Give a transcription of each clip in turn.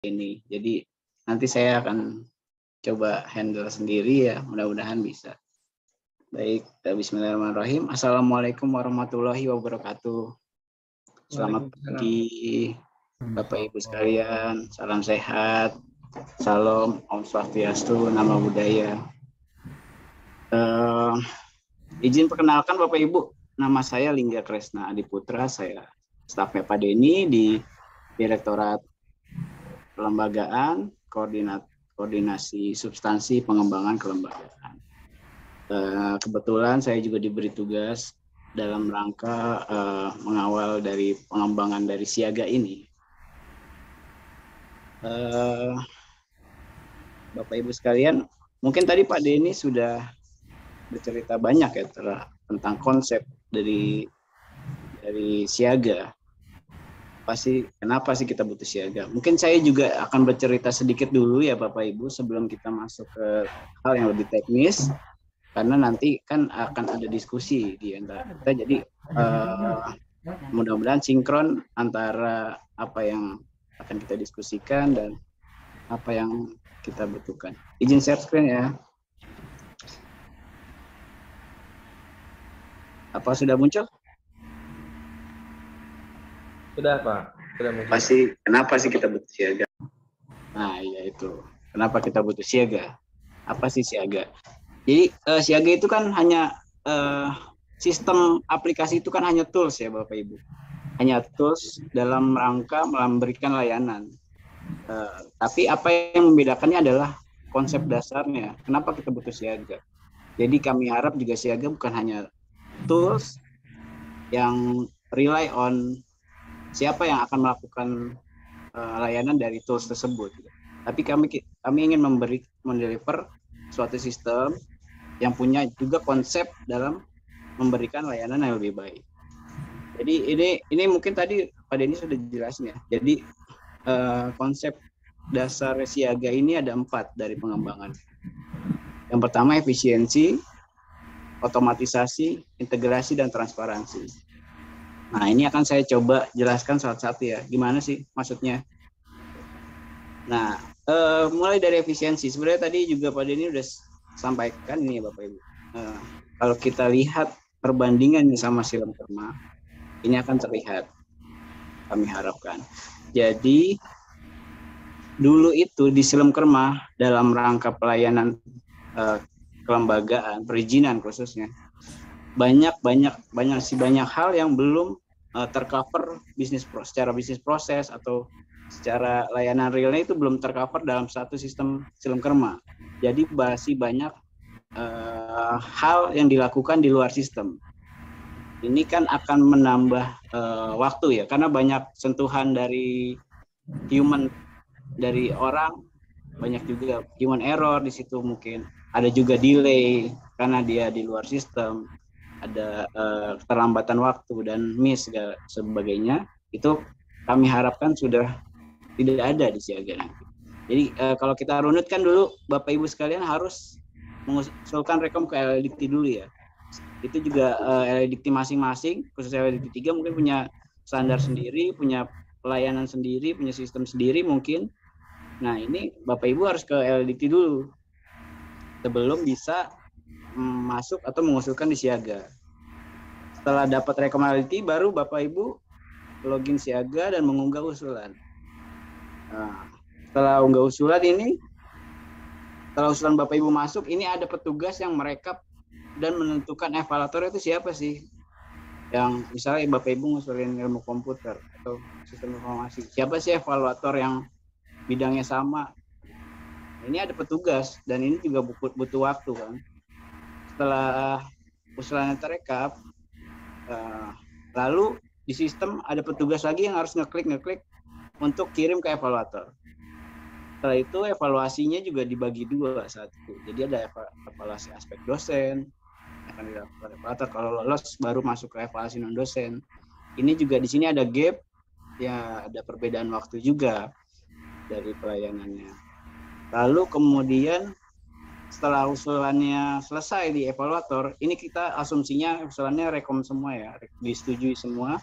ini. Jadi nanti saya akan coba handle sendiri ya, mudah-mudahan bisa. Baik, bismillahirrahmanirrahim. Assalamualaikum warahmatullahi wabarakatuh. Selamat pagi Bapak Ibu sekalian, salam sehat, salam Om Swastiastu, nama budaya. Izin perkenalkan Bapak Ibu, nama saya Lingga Kresna Adiputra, saya stafnya Pak Denny di Direktorat Kelembagaan, Koordinasi Substansi Pengembangan Kelembagaan. Kebetulan saya juga diberi tugas dalam rangka mengawal dari pengembangan dari siaga ini. Bapak Ibu sekalian, mungkin tadi Pak Denny sudah bercerita banyak ya tentang konsep dari siaga. Kenapa sih kita butuh siaga? Mungkin saya juga akan bercerita sedikit dulu ya Bapak Ibu sebelum kita masuk ke hal yang lebih teknis, karena nanti kan akan ada diskusi di antara kita. Jadi mudah-mudahan sinkron antara apa yang akan kita diskusikan dan apa yang kita butuhkan. Izin share screen ya. Apa sudah muncul? Sudah Pak, sudah muncul. Kenapa sih kita butuh siaga? Nah ya itu, kenapa kita butuh siaga? Apa sih siaga? Jadi siaga itu kan hanya sistem aplikasi itu kan hanya tools ya Bapak Ibu. Hanya tools dalam rangka memberikan layanan. Tapi apa yang membedakannya adalah konsep dasarnya. Kenapa kita butuh siaga? Jadi kami harap juga siaga bukan hanya tools yang rely on siapa yang akan melakukan layanan dari tools tersebut. Tapi kami ingin mendeliver suatu sistem yang punya juga konsep dalam memberikan layanan yang lebih baik. Jadi ini mungkin tadi Pak Denny sudah jelasin ya. Jadi konsep dasar siaga ini ada 4 dari pengembangan. Yang pertama efisiensi, otomatisasi, integrasi, dan transparansi. Nah ini akan saya coba jelaskan satu-satu ya. Gimana sih maksudnya? Nah mulai dari efisiensi. Sebenarnya tadi juga Pak Denny sudah sampaikan ini ya Bapak Ibu. Kalau kita lihat perbandingannya sama Silem Kerma, ini akan terlihat. Kami harapkan. Jadi dulu itu di Silem Kerma dalam rangka pelayanan kelembagaan, perizinan khususnya, banyak hal yang belum tercover secara bisnis proses atau secara layanan realnya itu belum tercover dalam satu sistem Silem Kerma. Jadi masih banyak hal yang dilakukan di luar sistem. Ini kan akan menambah waktu ya, karena banyak sentuhan dari human, dari orang, banyak juga human error di situ, mungkin ada juga delay karena dia di luar sistem, ada keterlambatan waktu dan miss sebagainya. Itu kami harapkan sudah tidak ada di siaga nanti. Jadi kalau kita runutkan dulu Bapak Ibu sekalian harus mengusulkan rekom ke LLDikti dulu ya. Itu juga LLDikti masing-masing, khusus LLDikti 3 mungkin punya standar sendiri, punya pelayanan sendiri, punya sistem sendiri mungkin. Nah ini Bapak Ibu harus ke LLDikti dulu sebelum bisa masuk atau mengusulkan di siaga. Setelah dapat rekom LLDikti baru Bapak Ibu login siaga dan mengunggah usulan. Nah, setelah unggah usulan ini, setelah usulan Bapak Ibu masuk, ini ada petugas yang merekap dan menentukan evaluator itu siapa sih. Yang misalnya Bapak Ibu ngusulin ilmu komputer atau sistem informasi, siapa sih evaluator yang bidangnya sama. Ini ada petugas dan ini juga butuh waktu kan. Setelah usulannya terekap, lalu di sistem ada petugas lagi yang harus ngeklik untuk kirim ke evaluator. Setelah itu evaluasinya juga dibagi 2 saat itu. Jadi ada evaluasi aspek dosen, akan dilakukan evaluator. Kalau lolos baru masuk ke evaluasi non dosen. Ini juga di sini ada gap, ya ada perbedaan waktu juga dari pelayanannya. Lalu kemudian setelah usulannya selesai di evaluator, ini kita asumsinya usulannya rekom semua ya, disetujui semua.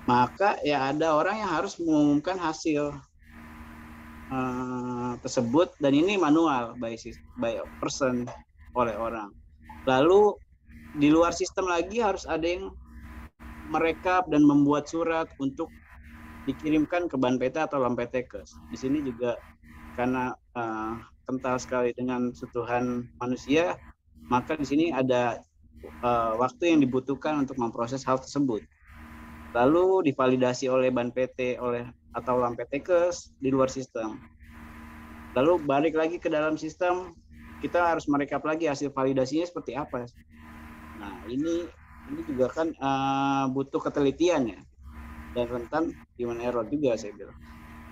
Maka ya ada orang yang harus mengumumkan hasil tersebut, dan ini manual by person, oleh orang. Lalu di luar sistem lagi harus ada yang merekap dan membuat surat untuk dikirimkan ke Banpt atau Lampetekes. Di sini juga karena kental sekali dengan sentuhan manusia, maka di sini ada waktu yang dibutuhkan untuk memproses hal tersebut. Lalu divalidasi oleh Banpt atau Lampetekes di luar sistem. Lalu balik lagi ke dalam sistem, kita harus merekap lagi hasil validasinya seperti apa. Nah, ini juga kan butuh ketelitian ya, dan rentan human error juga saya bilang.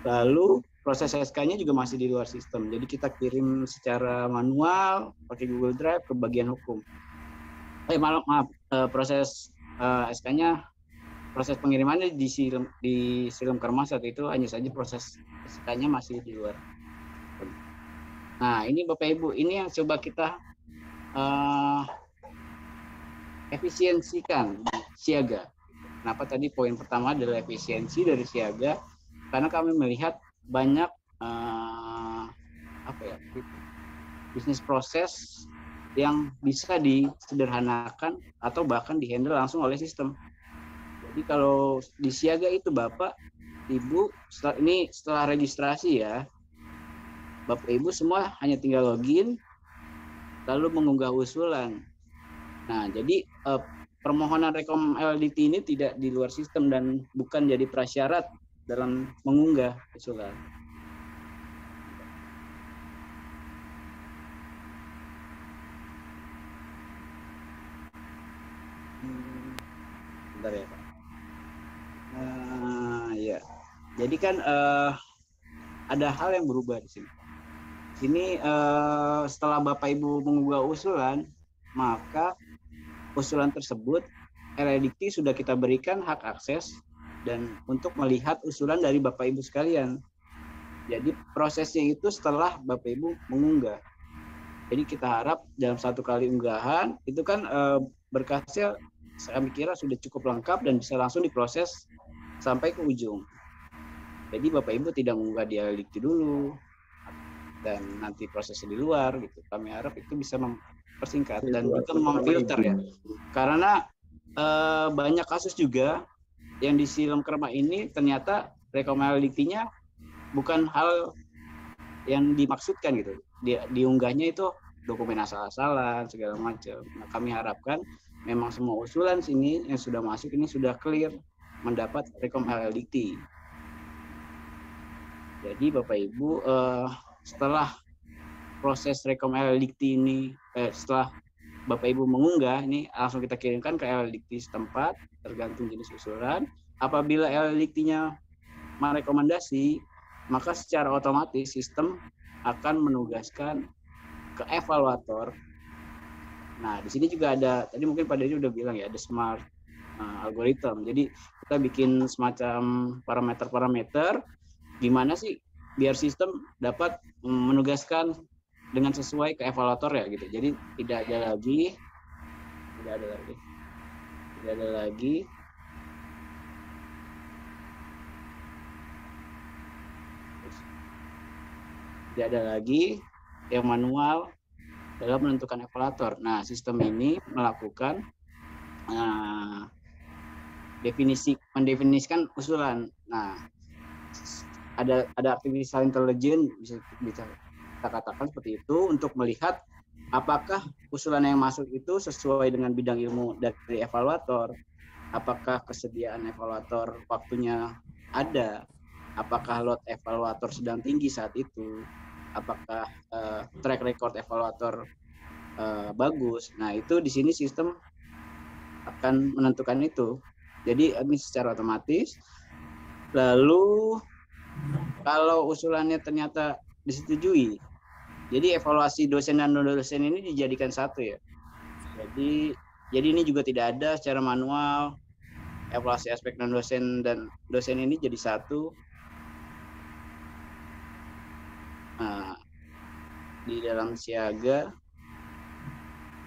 Lalu proses SK-nya juga masih di luar sistem, jadi kita kirim secara manual pakai Google Drive ke bagian hukum. Proses SK-nya, proses pengirimannya di Silem Kermas saat itu, hanya saja proses SK-nya masih di luar. Nah, ini Bapak Ibu, ini yang coba kita efisiensikan siaga. Kenapa tadi poin pertama adalah efisiensi dari siaga? Karena kami melihat banyak bisnis proses yang bisa disederhanakan atau bahkan dihandle langsung oleh sistem. Jadi kalau di siaga itu Bapak, Ibu, setelah registrasi ya, Bapak Ibu semua hanya tinggal login, lalu mengunggah usulan. Nah, jadi permohonan rekom LDT ini tidak di luar sistem dan bukan jadi prasyarat dalam mengunggah usulan. Bentar ya Pak. Ya, jadi kan ada hal yang berubah di sini. Ini setelah Bapak Ibu mengunggah usulan, maka usulan tersebut LDT sudah kita berikan hak akses dan untuk melihat usulan dari Bapak Ibu sekalian. Jadi prosesnya itu setelah Bapak Ibu mengunggah. Jadi kita harap dalam satu kali unggahan itu kan berkasnya kami kira sudah cukup lengkap dan bisa langsung diproses sampai ke ujung. Jadi Bapak Ibu tidak mengunggah di LDT dulu dan nanti prosesnya di luar gitu. Kami harap itu bisa mempersingkat dan juga memfilter ya. Karena banyak kasus juga yang di Silem Kerma ini ternyata rekom LDT-nya bukan hal yang dimaksudkan gitu. Diunggahnya itu dokumen asal-asalan segala macam. Nah, kami harapkan memang semua usulan sini yang sudah masuk ini sudah clear mendapat rekom LDT. Jadi Bapak Ibu setelah proses rekom LDT ini setelah Bapak Ibu mengunggah ini langsung kita kirimkan ke LDT setempat tergantung jenis usulan. Apabila LDT-nya merekomendasi, maka secara otomatis sistem akan menugaskan ke evaluator. Nah, di sini juga ada, tadi mungkin Pak Dedi udah bilang ya, ada smart algorithm. Jadi kita bikin semacam parameter-parameter gimana sih biar sistem dapat menugaskan dengan sesuai ke evaluator ya gitu. Jadi tidak ada lagi yang manual dalam menentukan evaluator. Nah, sistem ini melakukan mendefinisikan usulan. Nah, ada artificial intelligence bisa kita katakan seperti itu untuk melihat apakah usulan yang masuk itu sesuai dengan bidang ilmu dari evaluator, apakah kesediaan evaluator waktunya ada, apakah load evaluator sedang tinggi saat itu, apakah track record evaluator bagus. Nah, itu di sini sistem akan menentukan itu. Jadi ini secara otomatis. Lalu kalau usulannya ternyata disetujui, jadi evaluasi dosen dan non-dosen ini dijadikan satu ya. Jadi ini juga tidak ada secara manual. Evaluasi aspek non-dosen dan dosen ini jadi satu. Nah, di dalam siaga.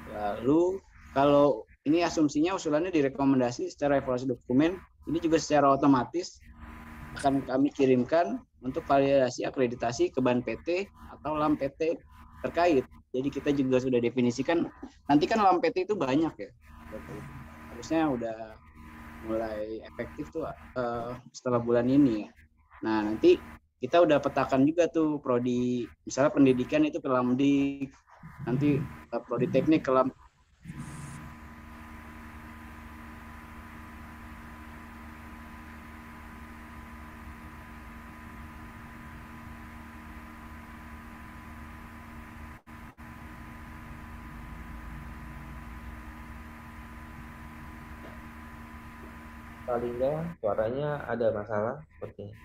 Lalu kalau ini asumsinya usulannya direkomendasi secara evaluasi dokumen, ini juga secara otomatis akan kami kirimkan untuk validasi akreditasi ke BAN PT atau LAM PT terkait. Jadi kita juga sudah definisikan, nanti kan LAM PT itu banyak ya. Harusnya udah mulai efektif tuh setelah bulan ini ya. Nah, nanti kita udah petakan juga tuh prodi, misalnya pendidikan itu ke Lamdik, nanti prodi teknik ke Paling enggak suaranya ada masalah sepertinya.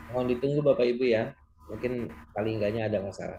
Mohon ditunggu Bapak Ibu ya. Mungkin paling enggaknya ada masalah.